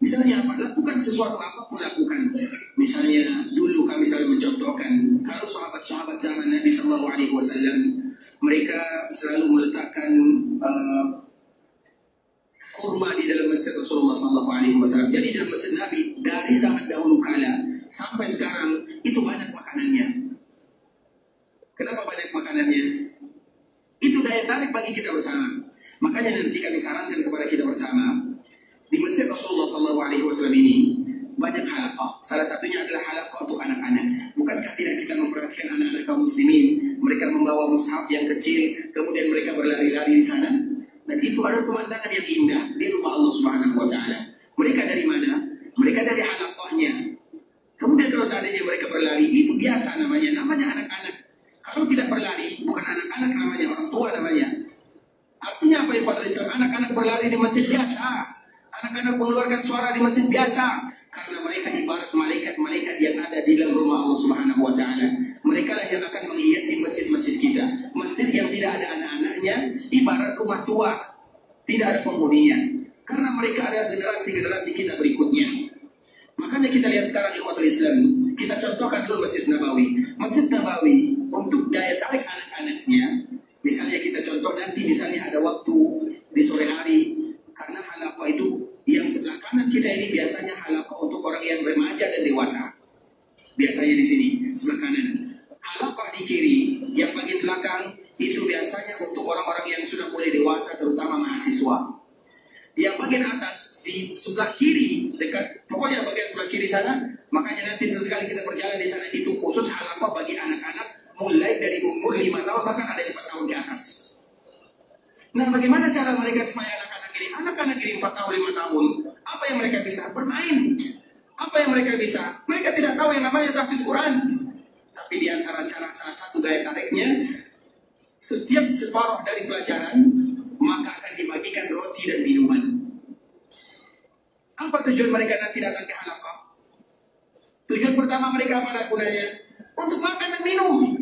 Misalnya apa? Lakukan sesuatu apapun lakukan. Misalnya dulu kami selalu mencontohkan, kalau sahabat-sahabat zaman Nabi Sallallahu Alaihi Wasallam, mereka selalu meletakkan kurma di dalam Masjid Rasulullah Sallallahu Alaihi Wasallam. Jadi dalam Masjid Nabi dari zaman dahulu kala sampai sekarang itu banyak makanannya. Kenapa banyak makanannya? Itu daya tarik bagi kita bersama. Makanya nanti kami sarankan kepada kita bersama, di Masjid Rasulullah SAW ini banyak halaqah. Salah satunya adalah halaqah untuk anak-anak. Bukankah tidak kita memperhatikan anak-anak kaum muslimin? Mereka membawa mushaf yang kecil, kemudian mereka berlari-lari di sana. Dan itu adalah pemandangan yang indah di rumah Allah Subhanahu wa Ta'ala. Mereka dari mana? Mereka dari halaqahnya. Kemudian kalau seandainya mereka berlari, itu biasa namanya anak-anak. Kalau tidak berlari, bukan anak-anak namanya, orang tua namanya. Artinya apa ya Pak Islam? Anak-anak berlari di masjid biasa. Anak-anak mengeluarkan suara di masjid biasa. Karena mereka ibarat malaikat-malaikat yang ada di dalam rumah Allah Subhanahu wa Ta'ala. Mereka lah yang akan menghiasi masjid-masjid kita. Masjid yang tidak ada anak-anaknya ibarat rumah tua, tidak ada penghuninya. Karena mereka adalah generasi-generasi kita berikutnya. Makanya kita lihat sekarang ikhwatul Islam, kita contohkan dulu Masjid Nabawi. Masjid Nabawi untuk daya tarik anak-anaknya, misalnya kita contoh nanti misalnya ada waktu di sore hari, karena halaqah itu yang sebelah kanan kita ini biasanya halaqah untuk orang yang remaja dan dewasa. Biasanya di sini sebelah kanan. Halaqah di kiri yang bagian belakang itu biasanya untuk orang-orang yang sudah mulai dewasa, terutama mahasiswa. Yang bagian atas di sebelah kiri dekat, pokoknya bagian sebelah kiri sana, makanya nanti sesekali kita berjalan di sana itu khusus halaqah bagi anak-anak mulai dari umur 5 tahun bahkan ada yang 4 tahun ke atas. Nah, bagaimana cara mereka supaya anak-anak ini 4 tahun 5 tahun apa yang mereka bisa? Bermain. Apa yang mereka bisa? Mereka tidak tahu yang namanya tahfiz Quran. Tapi di antara cara salah satu daya tariknya, setiap separuh dari pelajaran maka akan dibagikan roti dan minuman. Apa tujuan mereka nanti datang ke halaqah? Tujuan pertama mereka apa gunanya? Untuk makan dan minum.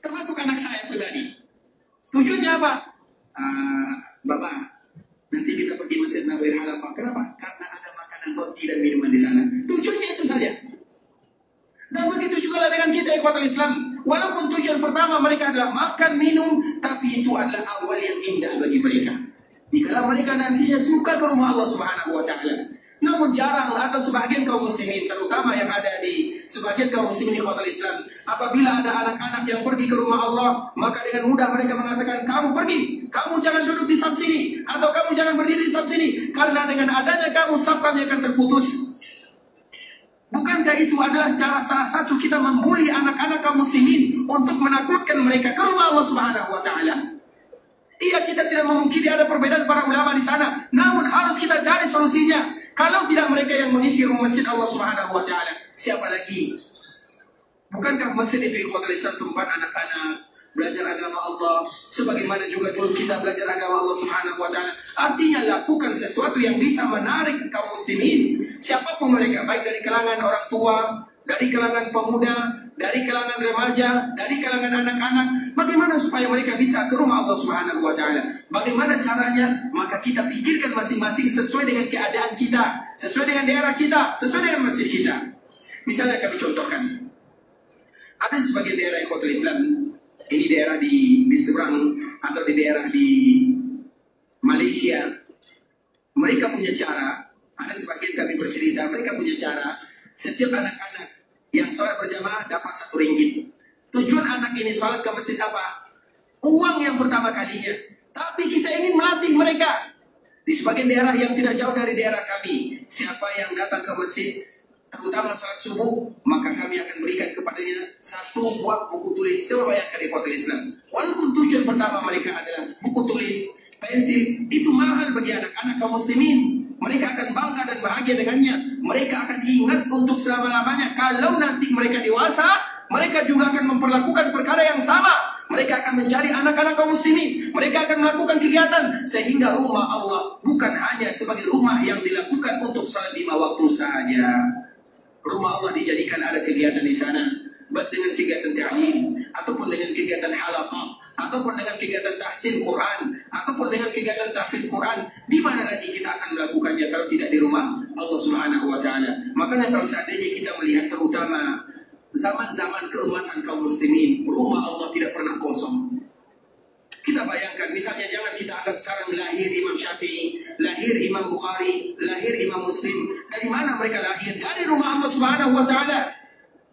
Termasuk anak saya pribadi. Tujuannya apa? Bapak, nanti kita pergi Masjid Nabawi halaqah. Kenapa? Karena ada makanan roti dan minuman di sana. Tujuannya itu saja. Dan begitu juga dengan kita ikhwatul Islam. Walaupun tujuan pertama mereka adalah makan, minum, tapi itu adalah awal yang indah bagi mereka. Jika mereka nantinya suka ke rumah Allah Subhanahu wa Ta'ala. Namun jarang atau sebagian kaum muslimin, terutama yang ada di sebagian kaum muslimin di kota Islam, apabila ada anak-anak yang pergi ke rumah Allah, maka dengan mudah mereka mengatakan, kamu pergi, kamu jangan duduk di saf sini, atau kamu jangan berdiri di saf sini, karena dengan adanya kamu saf kami akan terputus. Bukankah itu adalah cara salah satu kita membuli anak-anak kaum muslimin untuk menakutkan mereka ke rumah Allah Subhanahu wa Ta'ala? Iya, kita tidak memungkiri ada perbedaan para ulama di sana, namun harus kita cari solusinya. Kalau tidak mereka yang mengisi masjid Allah Subhanahu wa Ta'ala, siapa lagi? Bukankah masjid itu ikhwatul Islam tempat anak-anak belajar agama Allah, sebagaimana juga dulu kita belajar agama Allah Subhanahu wa Ta'ala? Artinya lakukan sesuatu yang bisa menarik kaum muslimin, siapapun mereka, baik dari kalangan orang tua, dari kalangan pemuda, dari kalangan remaja, dari kalangan anak-anak. Bagaimana supaya mereka bisa ke rumah Allah Subhanahu wa Ta'ala? Bagaimana caranya? Maka kita pikirkan masing-masing sesuai dengan keadaan kita, sesuai dengan daerah kita, sesuai dengan masjid kita. Misalnya kami contohkan, ada di sebagian daerah ikhwatul Islam, ini daerah di seberang atau di daerah di Malaysia, mereka punya cara. Ada sebagian kami bercerita, mereka punya cara. Setiap anak-anak yang sholat berjamaah dapat RM1. Tujuan anak ini sholat ke masjid apa? Uang yang pertama kalinya. Tapi kita ingin melatih mereka. Di sebagian daerah yang tidak jauh dari daerah kami, siapa yang datang ke masjid, terutama salat subuh, maka kami akan berikan kepadanya 1 buah buku tulis. Coba bayangkan di kota Islam. Walaupun tujuan pertama mereka adalah buku tulis, pensil, itu mahal bagi anak-anak kaum muslimin. Mereka akan bangga dan bahagia dengannya. Mereka akan ingat untuk selama-lamanya. Kalau nanti mereka dewasa, mereka juga akan memperlakukan perkara yang sama. Mereka akan mencari anak-anak kaum muslimin. Mereka akan melakukan kegiatan. Sehingga rumah Allah bukan hanya sebagai rumah yang dilakukan untuk salat 5 waktu saja. Rumah Allah dijadikan ada kegiatan di sana. Baik dengan kegiatan ta'lim, ataupun dengan kegiatan halaqah, ataupun dengan kegiatan tahsin Quran, ataupun dengan kegiatan tahfiz Quran. Di mana lagi kita akan melakukannya kalau tidak di rumah Allah Subhanahu wa Ta'ala? Makanya kalau seandainya kita melihat terutama zaman-zaman keemasan kaum muslimin, rumah Allah tidak pernah kosong. Kita bayangkan, misalnya jangan kita anggap sekarang lahir Imam Syafi'i, lahir Imam Bukhari, lahir Imam Muslim. Dari mana mereka lahir? Dari rumah Allah Subhanahu wa Ta'ala.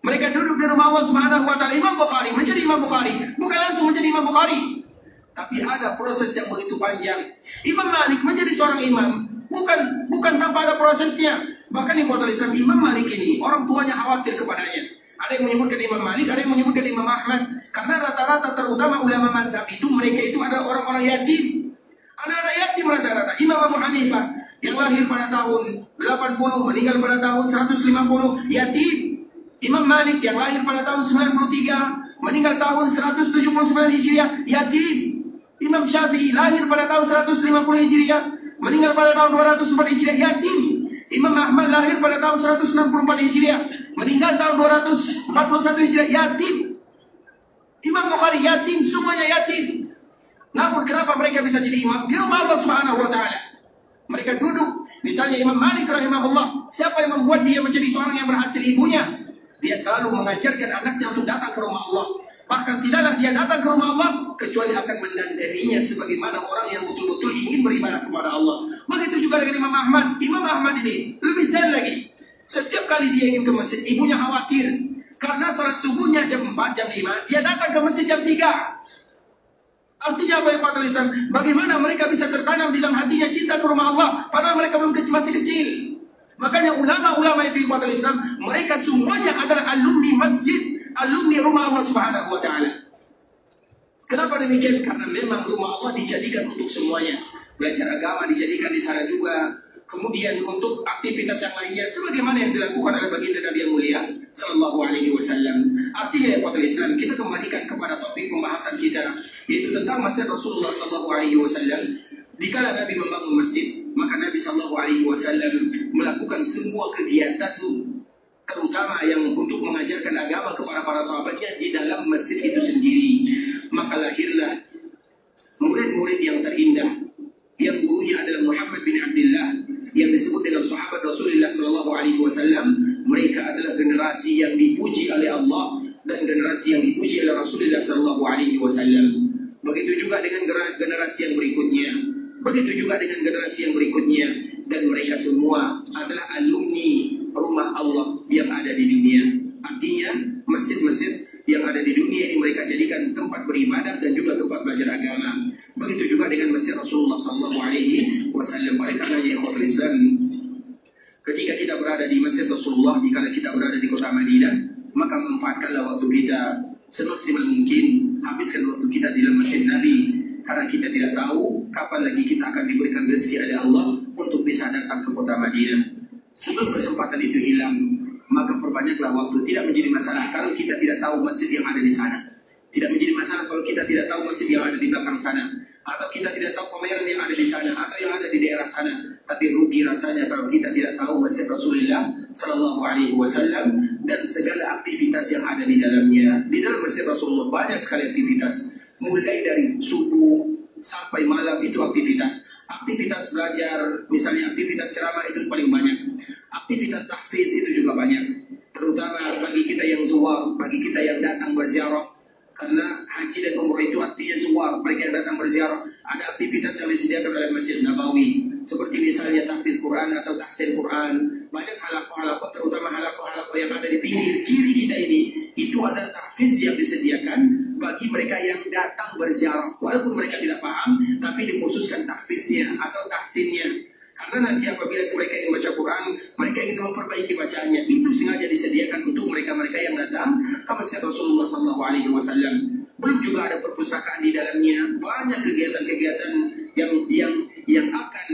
Mereka duduk di rumah Allah Subhanahu wa Ta'ala. Imam Bukhari menjadi Imam Bukhari, bukan langsung menjadi Imam Bukhari, tapi ada proses yang begitu panjang. Imam Malik menjadi seorang imam, bukan tanpa ada prosesnya. Bahkan di kota Islam, Imam Malik ini orang tuanya khawatir kepadanya. Ada yang menyebutkan Imam Malik, ada yang menyebutkan Imam Ahmad. Karena rata-rata terutama ulama mazhab itu, mereka itu ada orang-orang yatim. Anak-anak yatim rata-rata. Imam Abu Hanifah yang lahir pada tahun 80, meninggal pada tahun 150, yatim. Imam Malik yang lahir pada tahun 93, meninggal tahun 179 Hijriah, yatim. Imam Syafi'i lahir pada tahun 150 Hijriah, meninggal pada tahun 204 Hijriah, yatim. Imam Ahmad lahir pada tahun 164 Hijriah, meninggal tahun 241 Hijriah, yatim. Imam Bukhari yatim, semuanya yatim. Namun kenapa mereka bisa jadi imam? Di rumah Allah Subhanahu wa Ta'ala. Mereka duduk. Misalnya Imam Malik rahimahullah, siapa yang membuat dia menjadi seorang yang berhasil? Ibunya. Dia selalu mengajarkan anaknya untuk datang ke rumah Allah. Bahkan tidaklah dia datang ke rumah Allah kecuali akan mendandaninya sebagaimana orang yang betul-betul ingin beribadah kepada Allah. Begitu juga dengan Imam Ahmad. Imam Ahmad ini lebih zen lagi. Setiap kali dia ingin ke masjid, ibunya khawatir. Karena salat subuhnya jam 4, jam 5, dia datang ke masjid jam 3. Artinya apa, ikhwatul Islam? Bagaimana mereka bisa tertanam di dalam hatinya cinta ke rumah Allah padahal mereka belum masih kecil. Makanya ulama-ulama itu ikhwatul Islam, mereka semuanya adalah alumni masjid, alumni rumah Allah Subhanahu wa Ta'ala. Kenapa demikian? Karena memang rumah Allah dijadikan untuk semuanya. Belajar agama dijadikan di sana juga. Kemudian untuk aktivitas yang lainnya sebagaimana yang dilakukan oleh baginda Nabi yang mulia sallallahu alaihi wasallam. Artinya ya ikhwatul Islam, kita kembalikan kepada topik pembahasan kita, yaitu tentang masjid Rasulullah sallallahu alaihi wasallam. Dikala Nabi membangun masjid, maka Nabi sallallahu alaihi wasallam melakukan semua kegiatan terutama yang untuk mengajarkan agama kepada para sahabatnya di dalam masjid itu sendiri. Maka lahirlah murid-murid yang terindah, yang gurunya adalah Muhammad bin Abdullah, yang disebut dengan sahabat Rasulullah sallallahu alaihi wasallam. Mereka adalah generasi yang dipuji oleh Allah dan generasi yang dipuji oleh Rasulullah SAW. Begitu juga dengan generasi yang berikutnya. Begitu juga dengan generasi yang berikutnya. Dan mereka semua adalah alumni rumah Allah yang ada di dunia. Artinya masjid-masjid yang ada di dunia ini mereka jadikan tempat beribadah dan juga tempat belajar agama. Begitu juga dengan masjid Rasulullah SAW. Oleh karena ikhwatul Islam, ketika kita berada di masjid Rasulullah, dikala kita berada di kota Madinah, maka manfaatkanlah waktu kita semaksimal mungkin. Habiskan waktu kita di dalam masjid Nabi, karena kita tidak tahu kapan lagi kita akan diberikan rezeki oleh Allah untuk bisa datang ke kota Madinah. Sebelum kesempatan itu hilang, maka perbanyaklah waktu. Tidak menjadi masalah kalau kita tidak tahu masjid yang ada di sana. Tidak menjadi masalah kalau kita tidak tahu masjid yang ada di belakang sana, atau kita tidak tahu pameran yang ada di sana, atau yang ada di daerah sana. Tapi rugi rasanya kalau kita tidak tahu masjid Rasulullah SAW dan segala aktivitas yang ada di dalamnya. Di dalam masjid Rasulullah banyak sekali aktivitas, mulai dari subuh sampai malam itu aktivitas. Aktivitas belajar, misalnya aktivitas ceramah itu paling banyak. Aktivitas tahfidz itu juga banyak. Terutama bagi kita yang zuwar, bagi kita yang datang berziarah. Karena haji dan umrah itu artinya zuwar, mereka yang datang berziarah. Ada aktivitas yang disediakan oleh Masjid Nabawi, seperti misalnya tahfidz Quran atau tahsin Quran. Banyak halaqah-halaqah, terutama halaqah-halaqah yang ada di pinggir kiri kita ini. Itu ada tahfidz yang disediakan bagi mereka yang datang berziarah. Walaupun mereka tidak paham, tapi dikhususkan tahfidznya atau tahsinnya. Karena nanti apabila mereka ingin baca Quran, mereka ingin memperbaiki bacaannya, itu sengaja disediakan untuk mereka-mereka yang datang ke masjid Rasulullah SAW. Belum juga ada perpustakaan di dalamnya, banyak kegiatan-kegiatan yang akan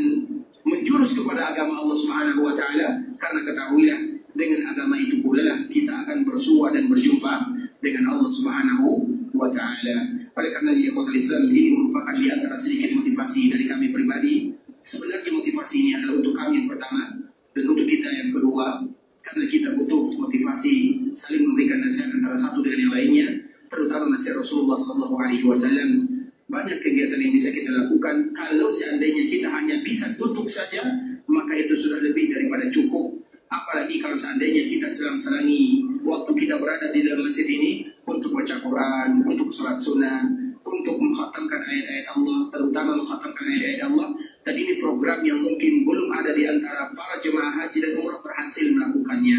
menjurus kepada agama Allah Subhanahu Wa Taala. Karena ketahuilah, dengan agama itu pula lah kita akan bersua dan berjumpa dengan Allah Subhanahu Wa Taala. Oleh karena ikhwatul Islam, ini merupakan di antara sedikit motivasi dari kami pribadi. Sebenarnya motivasi ini adalah untuk kami yang pertama dan untuk kita yang kedua, karena kita butuh motivasi saling memberikan nasihat antara satu dengan yang lainnya, terutama nasihat Rasulullah SAW. Banyak kegiatan yang bisa kita lakukan. Kalau seandainya kita hanya bisa duduk saja, maka itu sudah lebih daripada cukup. Apalagi kalau seandainya kita selang-selangi waktu kita berada di dalam masjid ini untuk baca Quran, untuk sholat sunnah, untuk mengkhatamkan ayat-ayat Allah, terutama mengkhatamkan ayat-ayat Allah. Dan ini program yang mungkin belum ada di antara para jemaah haji dan umrah berhasil melakukannya.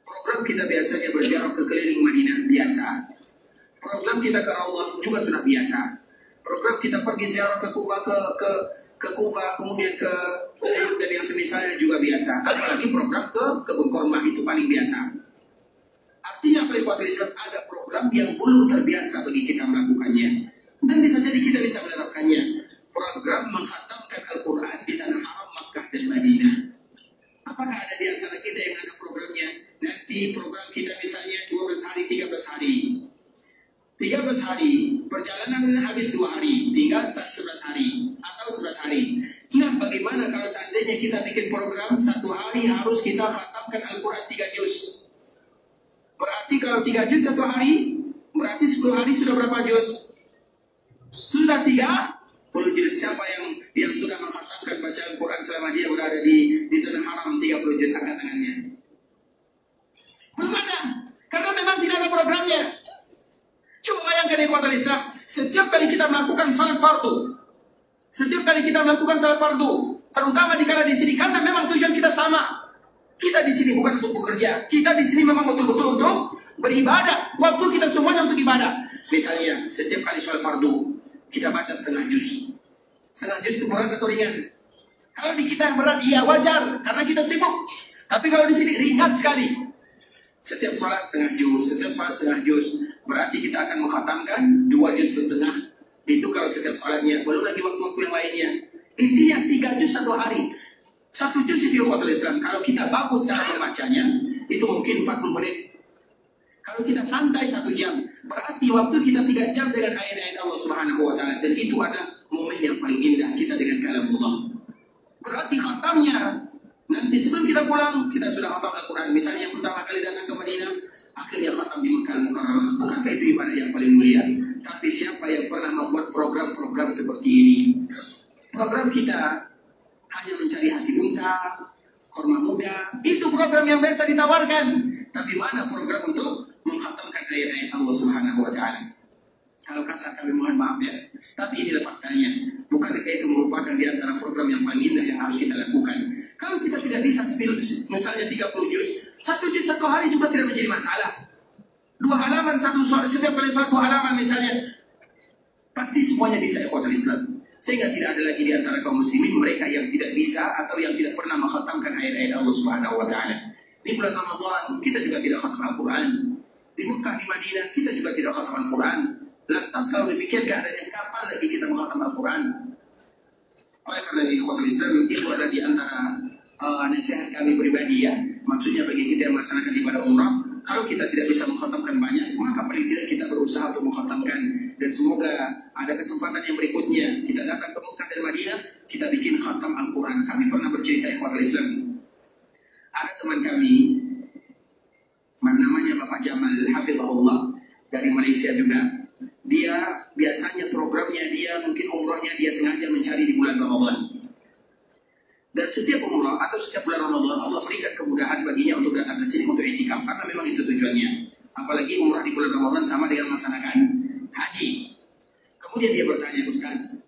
Program kita biasanya berziarah ke keliling Madinah, biasa. Program kita ke Raudhah juga sudah biasa. Program kita pergi ziarah ke Kuba, ke Kuba, kemudian ke Uhud dan yang semisalnya juga biasa. Apalagi program ke Kebun Korma itu paling biasa. Artinya apa ikhwatul Islam? Ada program yang belum terbiasa bagi kita melakukannya. Dan bisa jadi kita bisa menerapkannya. Program mengkhatamkan Al-Quran di tanah haram Makkah dan Madinah. Apakah ada di antara kita yang ada programnya? Nanti program kita misalnya 12 hari, 13 hari. 13 hari, perjalanan habis 2 hari, tinggal 11 hari atau 11 hari. Nah, bagaimana kalau seandainya kita bikin program 1 hari harus kita khatamkan Al-Quran 3 juz? Berarti kalau 3 juz 1 hari, berarti 10 hari sudah berapa juz? Sudah 30 juz. Siapa yang sudah mengkhatamkan bacaan Quran selama dia berada di tanah haram 30 juz, angkat tangannya? Belum ada, karena memang tidak ada programnya. Coba bayangkan ikhwatul Islam, setiap kali kita melakukan salat fardu, terutama dikala di sini, karena memang tujuan kita sama. Kita di sini bukan untuk bekerja, kita di sini memang betul-betul untuk beribadah. Waktu kita semuanya untuk ibadah. Misalnya setiap kali salat fardu kita baca setengah juz. Setengah juz itu berat atau ringan? Kalau di kita berat, iya wajar, karena kita sibuk. Tapi kalau di sini ringan sekali. Setiap salat setengah juz, berarti kita akan mengkhatamkan 2 juz setengah. Itu kalau setiap salatnya, belum lagi waktu-waktu yang lainnya. Intinya 3 juz 1 hari. 1 juz itu ikhwatul Islam. Kalau kita bagus cara membacanya, itu mungkin 40 menit. Kalau kita santai 1 jam, berarti waktu kita 3 jam dengan ayat-ayat Allah Subhanahu Wa Taala. Dan itu ada momen yang paling indah kita dengan kalam Allah. Berarti khatamnya nanti sebelum kita pulang, kita sudah khatam Al-Quran. Misalnya yang pertama kali datang ke Madinah, akhirnya khatam di Makkah Al-Mukarramah. Bukankah itu ibadah yang paling mulia? Tapi siapa yang pernah membuat program-program seperti ini? Program kita hanya mencari hati unta, korma muda. Itu program yang biasa ditawarkan. Tapi mana program untuk mengkhatam ayat-ayat Allah Subhanahu wa Ta'ala. Kalau kasar kami mohon maaf ya, tapi inilah faktanya. Bukankah itu merupakan di antara program yang paling indah yang harus kita lakukan? Kalau kita tidak bisa spill misalnya 30 juz, 1 juz 1 hari juga tidak menjadi masalah. 2 halaman setiap kali 1 halaman misalnya, pasti semuanya bisa ikhwatul Islam. Sehingga tidak ada lagi di antara kaum muslimin mereka yang tidak bisa atau yang tidak pernah mengkhatamkan ayat-ayat Allah Subhanahu wa Ta'ala. Di bulan Ramadan kita juga tidak khatam Al-Quran. Di Mekah, di Madinah kita juga tidak khatam Al-Quran. Lantas kalau dipikir keadaannya kapan lagi kita mengkhatam Al-Quran? Oleh karena itu ikhwatul Islam itu ada di antara nasihat kami pribadi ya. Maksudnya bagi kita yang melaksanakan ibadah umrah, kalau kita tidak bisa mengkhatamkan banyak, maka paling tidak kita berusaha untuk mengkhatamkan. Dan semoga ada kesempatan yang berikutnya kita datang ke Mekah dan Madinah, kita bikin khatam Al-Quran. Kami pernah bercerita ikhwatul Islam, ada teman kami namanya Bapak Jamal Hafizahullah dari Malaysia juga. Dia biasanya programnya dia mungkin umrohnya dia sengaja mencari di bulan Ramadan. Dan setiap umroh atau setiap bulan Ramadan Allah berikan kemudahan baginya untuk datang ke sini untuk itikaf karena memang itu tujuannya. Apalagi umrah di bulan Ramadan sama dengan melaksanakan haji. Kemudian dia bertanya, Ustaz,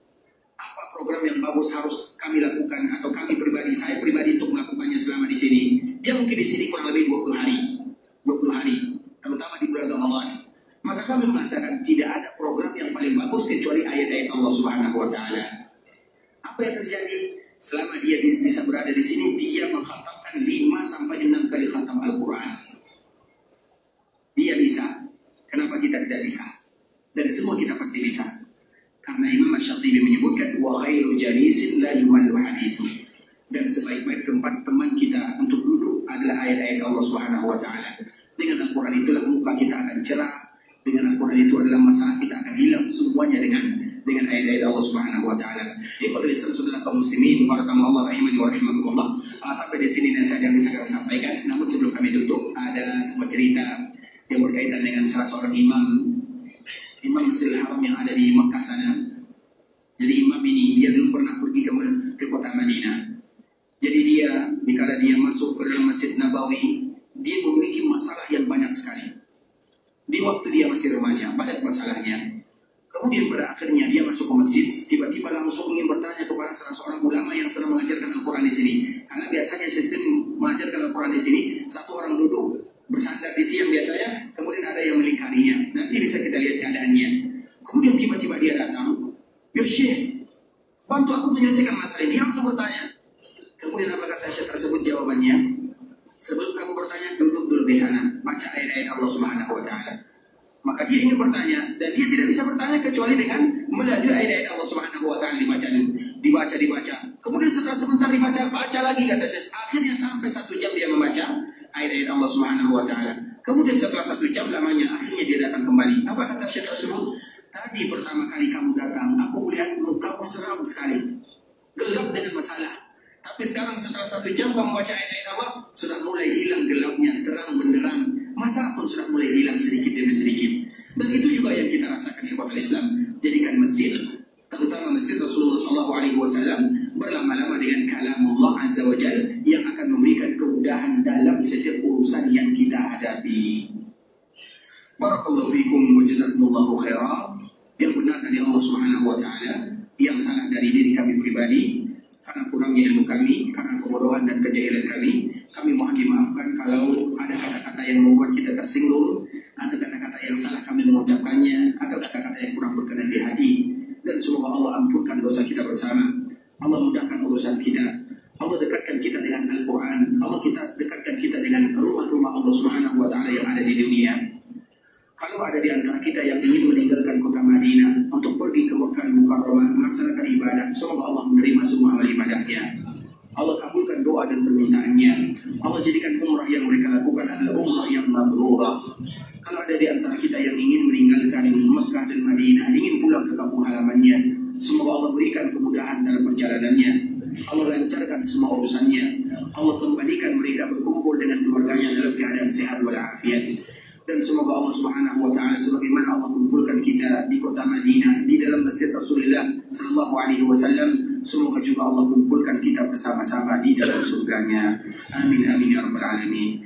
apa program yang bagus harus kami lakukan atau kami pribadi, saya pribadi untuk melakukannya selama di sini? Dia mungkin di sini kurang lebih 20 hari, terutama di bulan Ramadan. Maka kami mengatakan tidak ada program yang paling bagus kecuali ayat-ayat Allah Subhanahu wa Ta'ala. Apa yang terjadi? Selama dia bisa berada di sini, dia mengkhatamkan 5-6 kali khatam Al-Quran. Dia bisa. Kenapa kita tidak bisa? Dan semua kita pasti bisa. Karena Imam Asy-Syatibi menyebutkan wa khairu jalisin la yumallu hadithu. Dan sebaik-baik tempat teman kita untuk duduk adalah ayat-ayat Allah Subhanahu wa Ta'ala. Dengan Al-Quran itulah muka kita akan cerah. Dengan Al-Quran itu adalah masalah kita akan hilang semuanya dengan ayat-ayat Allah Subhanahu wa Ta'ala. Ikhwatul Islam saudara kaum muslimin, barakallahu rahimani wa rahimakumullah. Sampai di sini nasihat yang bisa kami sampaikan. Namun sebelum kami tutup, ada sebuah cerita yang berkaitan dengan salah seorang imam Masjidil Haram yang ada di Mekah sana. Jadi imam ini dia dulu pernah pergi ke kota Madinah. Jadi dia dikala dia masuk ke dalam Masjid Nabawi, dia memiliki masalah yang banyak sekali. Di waktu dia masih remaja, banyak masalahnya. Kemudian pada akhirnya dia masuk ke masjid, tiba-tiba langsung ingin bertanya kepada salah seorang ulama yang sedang mengajarkan Al-Quran di sini. Karena biasanya sistem mengajarkan Al-Quran di sini, satu orang duduk bersandar di tiang biasanya, kemudian ada yang melingkarinya. Nanti bisa kita lihat keadaannya. Kemudian tiba-tiba dia datang, ya Syekh, bantu aku menyelesaikan masalah ini. Dia langsung bertanya. Kemudian apa kata Syekh tersebut? Jawabannya, sebelum kamu bertanya, duduk dulu di sana, baca ayat-ayat Allah Subhanahu wa Ta'ala. Maka dia ingin bertanya, dan dia tidak bisa bertanya kecuali dengan melalui ayat-ayat Allah Subhanahu wa Ta'ala dibaca dulu. Dibaca. Kemudian setelah sebentar dibaca, baca lagi kata Syekh. Akhirnya sampai 1 jam dia membaca ayat-ayat Allah Subhanahu wa Ta'ala. Kemudian setelah 1 jam lamanya, akhirnya dia datang kembali. Apa kata Syekh tersebut? Tadi pertama kali kamu datang, aku melihat mukamu seram sekali, gelap dengan masalah. Tapi sekarang setelah 1 jam kamu baca ayat-ayat Allah, sudah mulai hilang gelapnya, terang benderang. Masalah pun sudah mulai hilang sedikit demi sedikit. Dan itu juga yang kita rasakan di kota Islam. Jadikan masjid, terutama masjid Rasulullah SAW, berlama-lama dengan kalamullah Azza wa Jal yang akan memberikan kemudahan dalam setiap urusan yang kita hadapi. Barakallahu fikum wa jazakumullahu khairan. Yang benar dari Allah Subhanahu wa Ta'ala, yang salah dari diri kami pribadi karena kurangnya ilmu kami, karena kebodohan dan kejahilan kami mohon dimaafkan kalau ada kata-kata yang membuat kita tersinggung, atau kata-kata yang salah kami mengucapkannya, atau kata-kata yang kurang berkenan di hati. Dan semoga Allah ampunkan dosa kita bersama. Allah mudahkan urusan kita. Allah dekatkan kita dengan Al-Quran. Allah dekatkan kita dengan rumah-rumah Allah Subhanahu wa Ta'ala yang ada di dunia. Kalau ada di antara kita yang ingin meninggalkan kota Madinah untuk pergi ke Mekah Mukarramah melaksanakan ibadah, semoga Allah menerima semua amal ibadahnya. Allah kabulkan doa dan permintaannya. Allah jadikan umrah yang mereka lakukan adalah umrah yang mabrurah. Kalau ada di antara kita yang ingin meninggalkan Mekah dan Madinah, ingin pulang ke kampung halamannya, semoga Allah berikan kemudahan dalam perjalanannya. Allah lancarkan semua urusannya. Allah kembalikan mereka berkumpul dengan keluarganya dalam keadaan sehat walafiat. Dan semoga Allah Subhanahu wa Ta'ala sebagaimana Allah kumpulkan kita di kota Madinah di dalam masjid Rasulullah sallallahu alaihi wasallam, semoga juga Allah kumpulkan kita bersama-sama di dalam surganya. Amin amin ya rabbal alamin.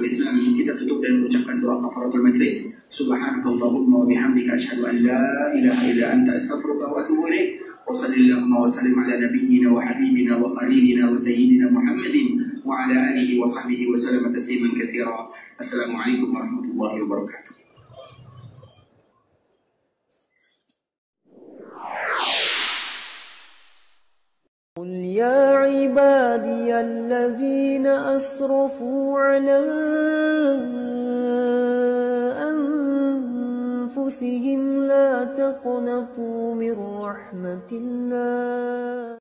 ikhwatul Islam, kita tutup dengan mengucapkan doa kafaratul majlis. Subhanakallahumma wa bihamdika asyhadu an la ilaha illa anta astaghfiruka wa atubu ilaik. Wa sallallahu wa sallim ala nabiyyina wa habibina wa khalilina wa sayyidina Muhammadin wa ala alihi wa sahbihi wa sallam tasliman katsira. Assalamualaikum warahmatullahi wabarakatuh. قل يا عبادي الذين أسرفوا على أنفسهم لا تقنطوا من رحمة الله